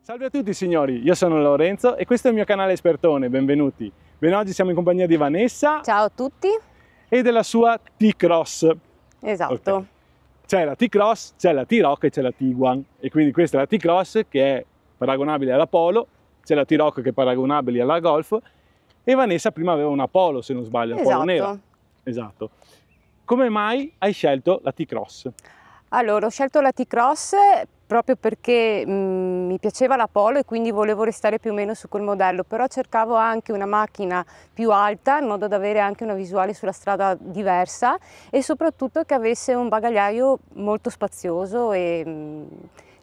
Salve a tutti signori, io sono Lorenzo e questo è il mio canale Espertone, benvenuti. Ben oggi siamo in compagnia di Vanessa. Ciao a tutti. E della sua T-Cross. Esatto. Okay. C'è la T-Cross, c'è la T-Roc e c'è la Tiguan. E quindi questa è la T-Cross che è paragonabile alla Polo, c'è la T-Roc che è paragonabile alla Golf e Vanessa prima aveva una Polo, se non sbaglio, la Polo nera. Esatto. Come mai hai scelto la T-Cross? Allora, ho scelto la T-Cross proprio perché mi piaceva la Polo e quindi volevo restare più o meno su quel modello, però cercavo anche una macchina più alta in modo da avere anche una visuale sulla strada diversa e soprattutto che avesse un bagagliaio molto spazioso e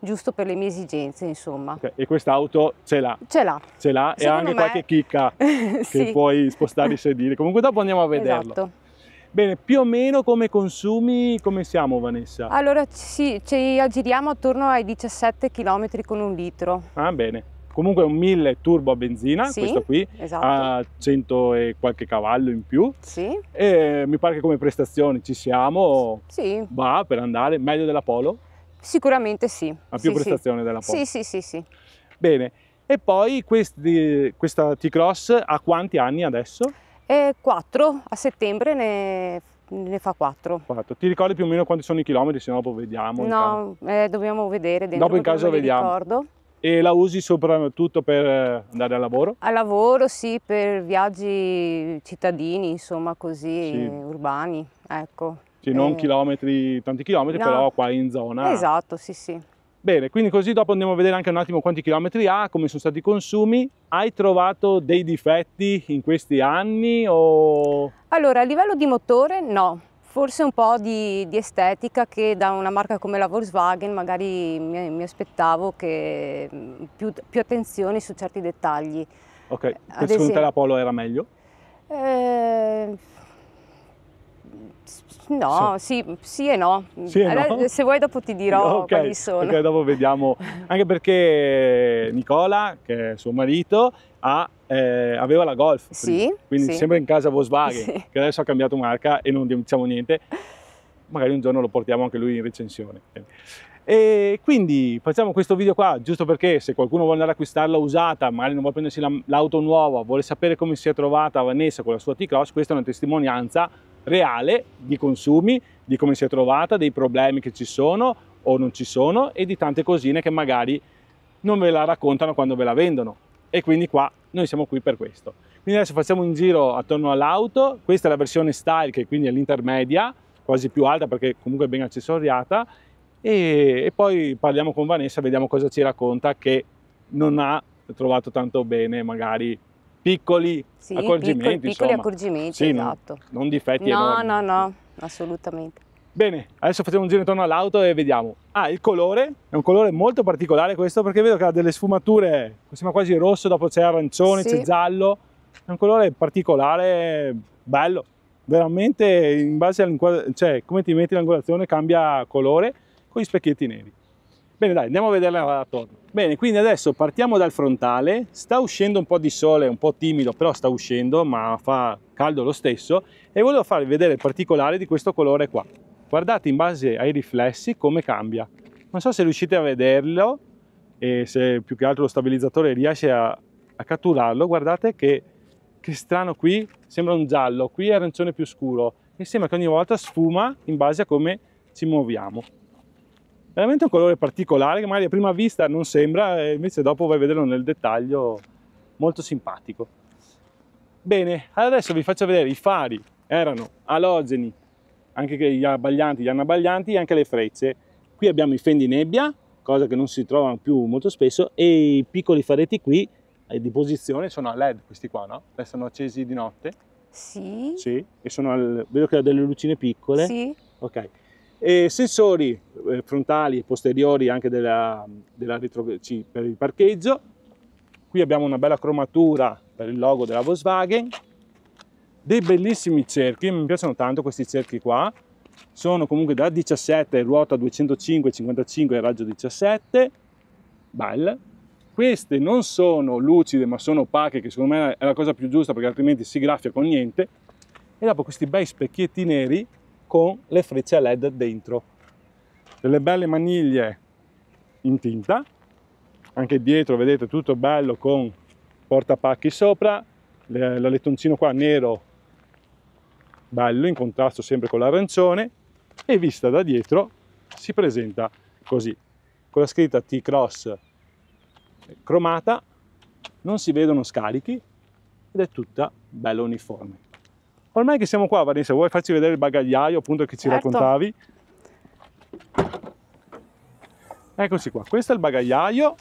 giusto per le mie esigenze, insomma. Okay. E quest'auto ce l'ha? Ce l'ha. Ce l'ha e ha anche qualche chicca che sì, puoi spostare i sedili. Comunque dopo andiamo a vederlo. Esatto. Bene, più o meno come consumi, come siamo Vanessa? Allora sì, ci aggiriamo attorno ai 17 km con 1 litro. Ah bene, comunque un 1000 turbo a benzina, sì, questo qui, esatto, ha 100 e qualche cavallo in più. Sì. E mi pare che come prestazioni ci siamo, sì, va per andare, meglio della Polo? Sicuramente sì. Ha più sì, prestazioni della Polo? Sì. Bene, e poi questa T-Cross ha quanti anni adesso? 4, a settembre ne fa 4. Ti ricordi più o meno quanti sono i chilometri? Se no dopo vediamo. No, dobbiamo vedere dentro. Dopo in caso vediamo. Ricordo. E la usi soprattutto per andare al lavoro? Al lavoro sì, per viaggi cittadini, insomma così, sì, urbani, ecco. Sì, non chilometri, tanti chilometri, no, però qua in zona. Esatto, sì. Bene, quindi così dopo andiamo a vedere anche un attimo quanti chilometri ha, come sono stati i consumi. Hai trovato dei difetti in questi anni o... Allora, a livello di motore no, forse un po' di estetica che da una marca come la Volkswagen magari mi aspettavo che più attenzione su certi dettagli. Ok, secondo te la Polo era meglio? No, sì e no. Sì e no? Se vuoi dopo ti dirò quali sono. Ok, dopo vediamo. Anche perché Nicola, che è suo marito, aveva la Golf, sì, quindi sì, sembra in casa Volkswagen, sì, che adesso ha cambiato marca e non diciamo niente. Magari un giorno lo portiamo anche lui in recensione. E quindi facciamo questo video qua giusto perché se qualcuno vuole andare a acquistarla usata, magari non vuole prendersi l'auto nuova, vuole sapere come si è trovata Vanessa con la sua T-Cross, questa è una testimonianza reale di consumi, di come si è trovata, dei problemi che ci sono o non ci sono e di tante cosine che magari non ve la raccontano quando ve la vendono. E quindi qua noi siamo qui per questo. Quindi adesso facciamo un giro attorno all'auto. Questa è la versione style, che quindi è l'intermedia, quasi più alta perché comunque è ben accessoriata, e poi parliamo con Vanessa, vediamo cosa ci racconta che non ha trovato tanto bene, magari piccoli accorgimenti. Piccoli accorgimenti, sì, esatto. Non difetti enormi. No, assolutamente. Bene, adesso facciamo un giro intorno all'auto e vediamo. Il colore è un colore molto particolare questo perché vedo che ha delle sfumature, sembra quasi rosso, dopo c'è arancione, c'è giallo. È un colore particolare, bello, veramente in base all'inquadratura, cioè come ti metti l'angolazione cambia colore con gli specchietti neri. Bene dai, andiamo a vederla attorno. Bene, quindi adesso partiamo dal frontale, sta uscendo un po' di sole, un po' timido, però sta uscendo, ma fa caldo lo stesso, e volevo farvi vedere il particolare di questo colore qua. Guardate in base ai riflessi come cambia. Non so se riuscite a vederlo e se più che altro lo stabilizzatore riesce a catturarlo. Guardate che strano, qui sembra un giallo, qui è arancione più scuro e sembra che ogni volta sfuma in base a come ci muoviamo. Veramente un colore particolare che magari a prima vista non sembra e invece dopo vai a vederlo nel dettaglio, molto simpatico. Bene, adesso vi faccio vedere i fari, erano alogeni, anche gli abbaglianti e anche le frecce. Qui abbiamo i fendinebbia, cosa che non si trovano più molto spesso, e i piccoli faretti qui di posizione sono a LED, questi qua, no? Restano accesi di notte. Sì. Sì, e vedo che ha delle lucine piccole. Sì. Ok. E sensori frontali e posteriori anche per il parcheggio. Qui abbiamo una bella cromatura per il logo della Volkswagen, dei bellissimi cerchi, mi piacciono tanto questi cerchi qua, sono comunque da 17, ruota 205, 55 e raggio 17, belle. Queste non sono lucide ma sono opache, che secondo me è la cosa più giusta perché altrimenti si graffia con niente. E dopo questi bei specchietti neri con le frecce a LED dentro, delle belle maniglie in tinta, anche dietro vedete tutto bello con portapacchi sopra, l'alettoncino qua nero bello in contrasto sempre con l'arancione, e vista da dietro si presenta così, con la scritta T-Cross cromata, non si vedono scarichi ed è tutta bella uniforme. Ormai che siamo qua, Vanessa, vuoi farci vedere il bagagliaio appunto che ci raccontavi? Eccoci qua, questo è il bagagliaio,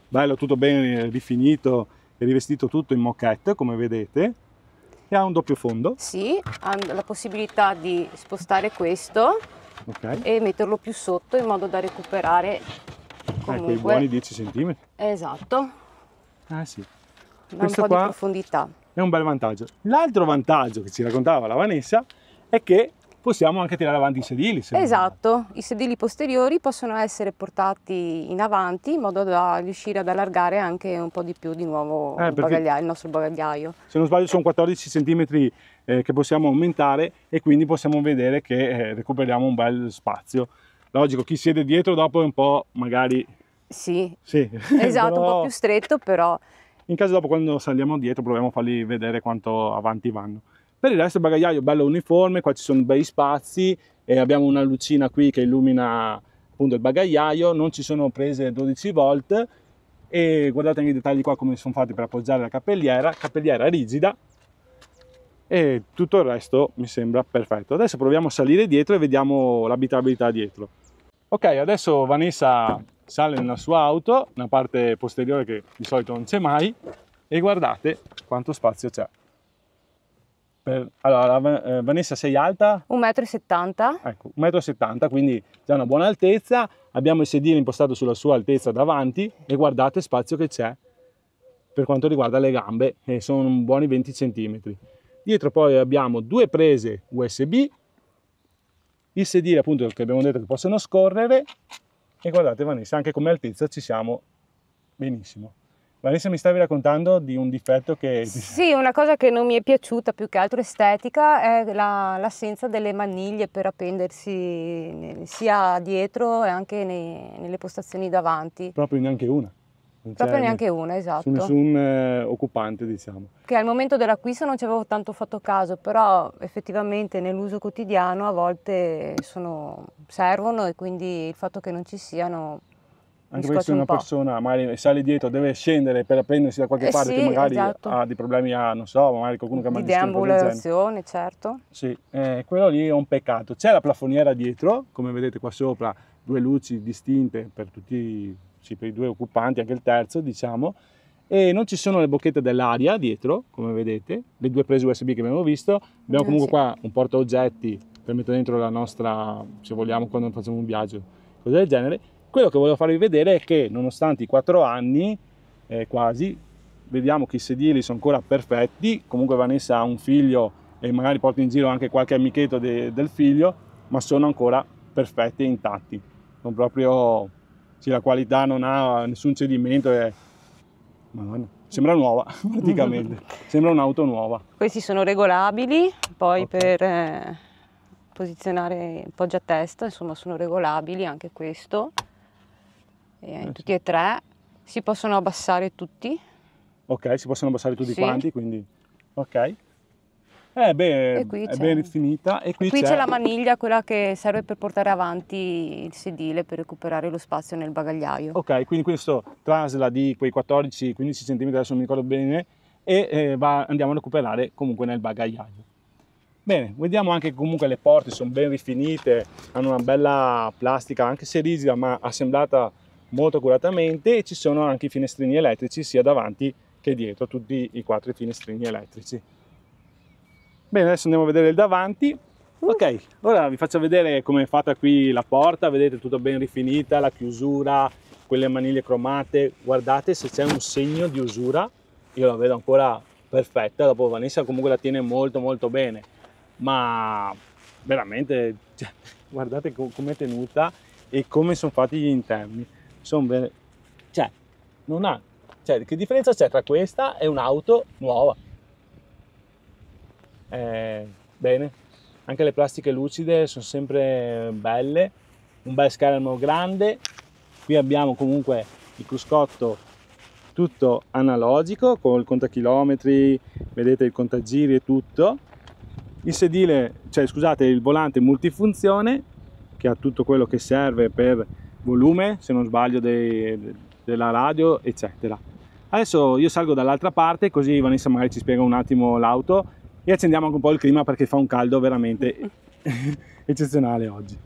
bello, tutto ben rifinito e rivestito tutto in moquette come vedete, e ha un doppio fondo. Sì, ha la possibilità di spostare questo e metterlo più sotto in modo da recuperare comunque quei buoni 10 cm. Esatto. Sì. Da Questo un po' qua di profondità. È un bel vantaggio. L'altro vantaggio che ci raccontava la Vanessa è che possiamo anche tirare avanti i sedili. Esatto, i sedili posteriori possono essere portati in avanti in modo da riuscire ad allargare anche un po' di più di nuovo il nostro bagagliaio. Se non sbaglio sono 14 cm che possiamo aumentare, e quindi possiamo vedere che recuperiamo un bel spazio. Logico, chi siede dietro dopo è un po' magari... Sì, però... esatto, un po' più stretto, però... In caso dopo, quando saliamo dietro, proviamo a farli vedere quanto avanti vanno. Per il resto il bagagliaio è bello uniforme, qua ci sono bei spazi e abbiamo una lucina qui che illumina appunto il bagagliaio, non ci sono prese 12 volt e guardate anche i dettagli qua come sono fatti per appoggiare la cappelliera rigida, e tutto il resto mi sembra perfetto. Adesso proviamo a salire dietro e vediamo l'abitabilità dietro. Ok, adesso Vanessa sale nella sua auto, nella parte posteriore che di solito non c'è mai, e guardate quanto spazio c'è. Allora, Vanessa, sei alta? 1,70 m. Ecco, 1,70 m, quindi già una buona altezza. Abbiamo il sedile impostato sulla sua altezza davanti e guardate il spazio che c'è per quanto riguarda le gambe, che sono buoni 20 cm. Dietro poi abbiamo due prese USB, il sedile appunto che abbiamo detto che possono scorrere, e guardate Vanessa, anche come altezza ci siamo benissimo. Vanessa, mi stavi raccontando di un difetto che... Sì, una cosa che non mi è piaciuta, più che altro estetica, è l'assenza delle maniglie per appendersi sia dietro e anche nelle postazioni davanti. Proprio neanche una. Proprio neanche una, esatto. Nessun occupante, diciamo. Che al momento dell'acquisto non ci avevo tanto fatto caso, però effettivamente nell'uso quotidiano a volte servono, e quindi il fatto che non ci siano... Anche perché se una persona magari sale dietro, deve scendere per appendersi da qualche parte, sì, che magari esatto. ha dei problemi, non so, magari qualcuno che ha mal di deambulazione, certo. Sì, quello lì è un peccato. C'è la plafoniera dietro, come vedete qua sopra, due luci distinte per tutti, sì, per i due occupanti, anche il terzo, diciamo, e non ci sono le bocchette dell'aria dietro, come vedete, le due prese USB che abbiamo visto. Abbiamo comunque qua un porta oggetti per mettere dentro la nostra, se vogliamo, quando facciamo un viaggio, cose del genere. Quello che volevo farvi vedere è che nonostante i 4 anni, quasi, vediamo che i sedili sono ancora perfetti. Comunque Vanessa ha un figlio e magari porta in giro anche qualche amichetto del figlio, ma sono ancora perfetti e intatti. Sono proprio, sì, la qualità non ha nessun cedimento, Madonna, sembra nuova praticamente, sembra un'auto nuova. Questi sono regolabili, poi per posizionare il poggiatesta, insomma, sono regolabili anche questo. Tutti e tre si possono abbassare tutti. Ok, si possono abbassare tutti quanti, quindi ok. È ben rifinita, e qui c'è la maniglia, quella che serve per portare avanti il sedile per recuperare lo spazio nel bagagliaio. Ok, quindi questo trasla di quei 14-15 cm, adesso non mi ricordo bene, e andiamo a recuperare comunque nel bagagliaio. Bene, vediamo anche che comunque le porte sono ben rifinite, hanno una bella plastica, anche se rigida, ma assemblata molto accuratamente, e ci sono anche i finestrini elettrici sia davanti che dietro, tutti i 4 finestrini elettrici. Bene, adesso andiamo a vedere il davanti. Ok, ora vi faccio vedere come è fatta qui la porta, vedete tutto ben rifinita, la chiusura, quelle maniglie cromate. Guardate se c'è un segno di usura, io la vedo ancora perfetta, dopo Vanessa comunque la tiene molto molto bene, ma veramente, cioè, guardate come è tenuta e come sono fatti gli interni. Sono bene, cioè, che differenza c'è tra questa e un'auto nuova? Bene, anche le plastiche lucide sono sempre belle, un bel schermo grande. Qui abbiamo comunque il cruscotto tutto analogico con il contachilometri, vedete il contagiri e tutto. Il sedile, cioè scusate, il volante multifunzione che ha tutto quello che serve per volume, se non sbaglio, della radio, eccetera. Adesso io salgo dall'altra parte, così Vanessa magari ci spiega un attimo l'auto e accendiamo anche un po' il clima perché fa un caldo veramente eccezionale oggi.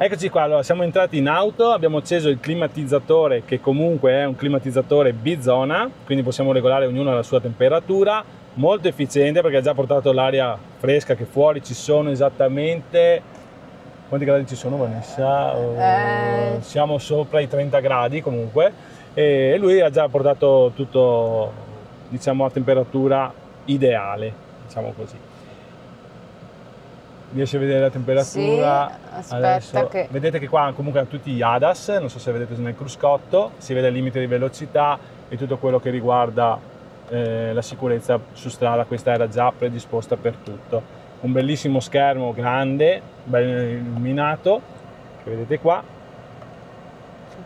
Eccoci qua, allora siamo entrati in auto, abbiamo acceso il climatizzatore che comunque è un climatizzatore bizona, quindi possiamo regolare ognuno la sua temperatura, molto efficiente perché ha già portato l'aria fresca, che fuori ci sono esattamente... Quanti gradi ci sono, Vanessa? Siamo sopra i 30 gradi comunque e lui ha già portato tutto, diciamo, a temperatura ideale, diciamo così. Riesci a vedere la temperatura? Sì, aspetta che... Vedete che qua comunque ha tutti gli ADAS, non so se vedete nel cruscotto, si vede il limite di velocità e tutto quello che riguarda la sicurezza su strada. Questa era già predisposta per tutto. Un bellissimo schermo grande, ben illuminato, che vedete qua,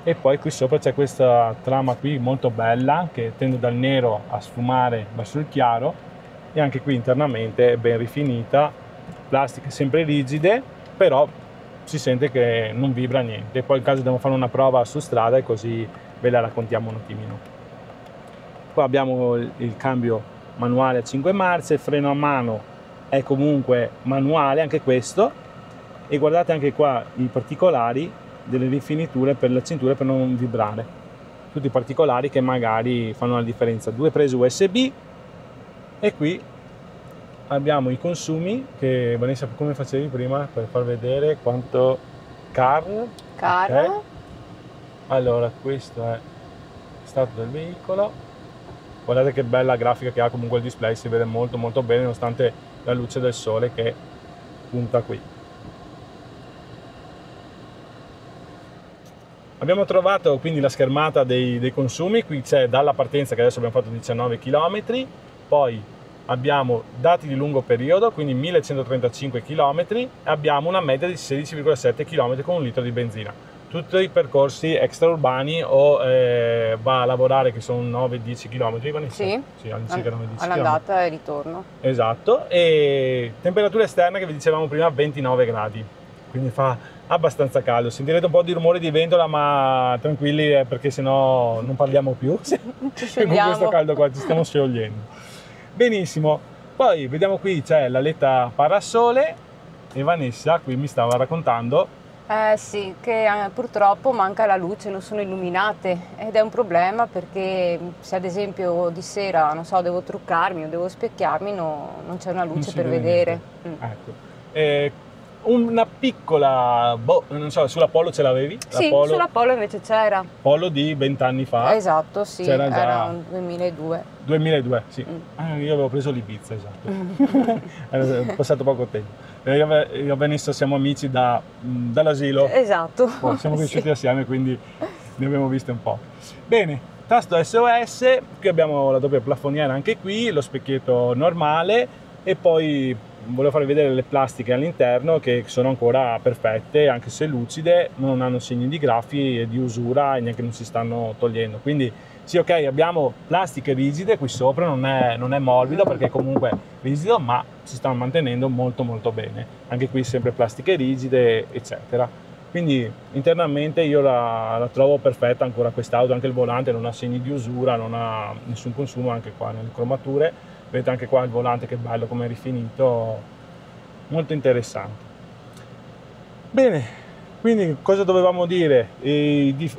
e poi qui sopra c'è questa trama qui molto bella che tende dal nero a sfumare verso il chiaro, e anche qui internamente è ben rifinita, plastiche sempre rigide, però si sente che non vibra niente. Poi in caso dobbiamo fare una prova su strada e così ve la raccontiamo un attimino. Qua abbiamo il cambio manuale a 5 marce, il freno a mano è comunque manuale anche questo, e guardate anche qua i particolari delle rifiniture per la cintura per non vibrare, tutti i particolari che magari fanno la differenza. 2 prese USB, e qui abbiamo i consumi che Vanessa, come facevi prima per far vedere quanto caro. Okay. Allora, questo è il stato del veicolo, guardate che bella grafica che ha comunque il display, si vede molto molto bene nonostante la luce del sole che punta qui. Abbiamo trovato quindi la schermata dei consumi, qui c'è dalla partenza che adesso abbiamo fatto 19 km, poi abbiamo dati di lungo periodo, quindi 1135 km, e abbiamo una media di 16,7 km con 1 litro di benzina. Tutti i percorsi extraurbani o va a lavorare che sono 9-10 km. Sì, all'andata e ritorno. Esatto, e temperatura esterna che vi dicevamo prima 29 gradi, quindi fa abbastanza caldo. Sentirete un po' di rumore di ventola, ma tranquilli perché sennò non parliamo più. Ci sciogliamo. Con questo caldo qua ci stiamo sciogliendo. Benissimo, poi vediamo qui c'è l'aletta parasole e Vanessa qui mi stava raccontando. Sì, che purtroppo manca la luce, non sono illuminate, ed è un problema perché se ad esempio di sera, non so, devo truccarmi o devo specchiarmi, non c'è una luce per vedere. Ecco. Una piccola, non so, sulla Polo ce l'avevi? Sì, sulla Polo invece c'era. Polo di 20 anni fa? Esatto, sì, era un 2002. 2002, sì. Io avevo preso l'Ibiza, esatto. È passato poco tempo. Io e Vanessa siamo amici dall'asilo. Esatto. Siamo cresciuti assieme, quindi ne abbiamo viste un po'. Bene, tasto SOS, qui abbiamo la doppia plafoniera anche qui, lo specchietto normale, e poi volevo farvi vedere le plastiche all'interno che sono ancora perfette, anche se lucide, non hanno segni di graffi e di usura e neanche non si stanno togliendo. Quindi sì, ok, abbiamo plastiche rigide qui sopra, non è morbido perché è comunque rigido, ma si stanno mantenendo molto molto bene. Anche qui sempre plastiche rigide, eccetera. Quindi internamente io la trovo perfetta ancora quest'auto, anche il volante non ha segni di usura, non ha nessun consumo, anche qua nelle cromature. Vedete anche qua il volante che bello come è rifinito, molto interessante. Bene, quindi cosa dovevamo dire?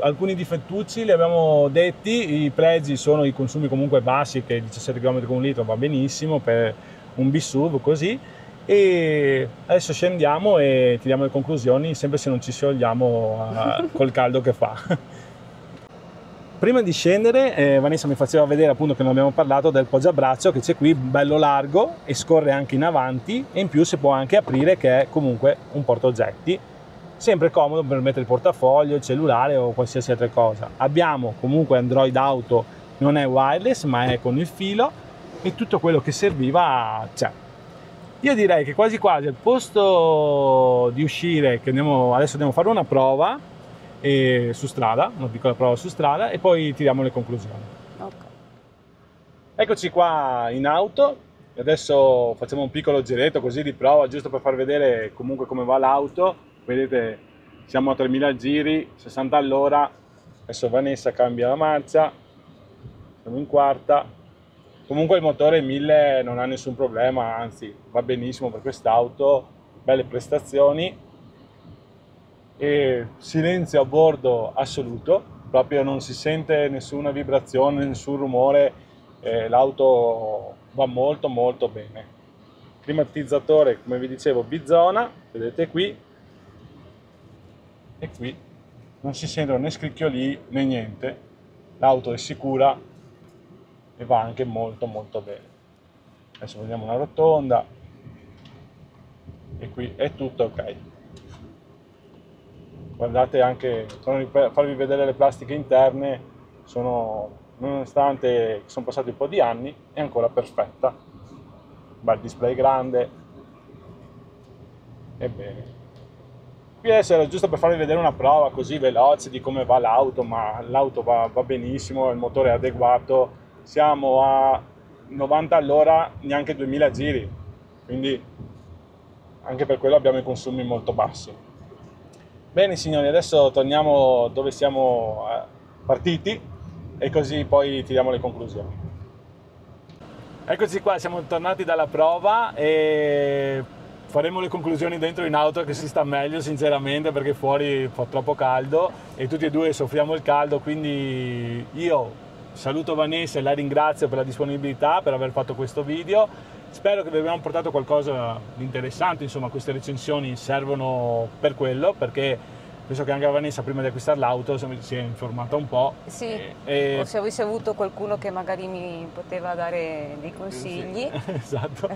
Alcuni difettucci li abbiamo detti, i pregi sono i consumi comunque bassi, che 17 km con un litro va benissimo per un BSUV così, e adesso scendiamo e tiriamo le conclusioni, sempre se non ci sciogliamo col caldo che fa. Prima di scendere Vanessa mi faceva vedere, appunto, che non abbiamo parlato del poggiabraccio che c'è qui, bello largo e scorre anche in avanti, e in più si può anche aprire, che è comunque un portaoggetti, sempre comodo per mettere il portafoglio, il cellulare o qualsiasi altra cosa. Abbiamo comunque Android Auto, non è wireless ma è con il filo, e tutto quello che serviva c'è. Io direi che quasi quasi al posto di uscire, che adesso andiamo a fare una prova, e su strada, una piccola prova su strada e poi tiriamo le conclusioni. Ok. Eccoci qua in auto e adesso facciamo un piccolo giretto così di prova, giusto per far vedere comunque come va l'auto. Vedete, siamo a 3000 giri, 60 all'ora. Adesso Vanessa cambia la marcia, siamo in quarta. Comunque il motore 1000 non ha nessun problema, anzi va benissimo per quest'auto, belle prestazioni. E silenzio a bordo assoluto, proprio non si sente nessuna vibrazione, nessun rumore, l'auto va molto molto bene. Climatizzatore, come vi dicevo, bizona, vedete qui, e qui non si sentono né scricchioli né niente, l'auto è sicura e va anche molto molto bene. Adesso vediamo una rotonda e qui è tutto ok. Guardate anche, per farvi vedere le plastiche interne, nonostante sono passati un po' di anni, è ancora perfetta. Bel display grande. Ebbene. Qui adesso era giusto per farvi vedere una prova così veloce di come va l'auto, ma l'auto va benissimo, il motore è adeguato, siamo a 90 all'ora, neanche 2000 giri, quindi anche per quello abbiamo i consumi molto bassi. Bene signori, adesso torniamo dove siamo partiti e così poi tiriamo le conclusioni. Eccoci qua, siamo tornati dalla prova e faremo le conclusioni dentro in auto, che si sta meglio sinceramente perché fuori fa troppo caldo e tutti e due soffriamo il caldo, quindi io saluto Vanessa e la ringrazio per la disponibilità, per aver fatto questo video. Spero che vi abbiamo portato qualcosa di interessante, insomma queste recensioni servono per quello, perché penso che anche Vanessa prima di acquistare l'auto si è informata un po'. Sì, o se avessi avuto qualcuno che magari mi poteva dare dei consigli. Sì, esatto.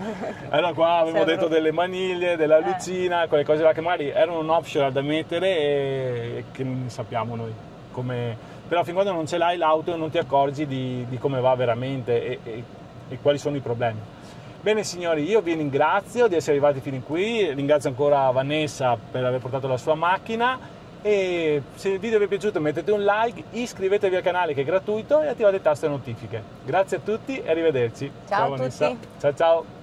Allora qua avevo detto delle maniglie, della lucina, quelle cose là che magari erano un optional da mettere e che non sappiamo noi come... Però fin quando non ce l'hai l'auto non ti accorgi di come va veramente e quali sono i problemi. Bene signori, io vi ringrazio di essere arrivati fino qui, ringrazio ancora Vanessa per aver portato la sua macchina e se il video vi è piaciuto mettete un like, iscrivetevi al canale che è gratuito e attivate il tasto notifiche. Grazie a tutti e arrivederci. Ciao a Vanessa. tutti. Ciao ciao.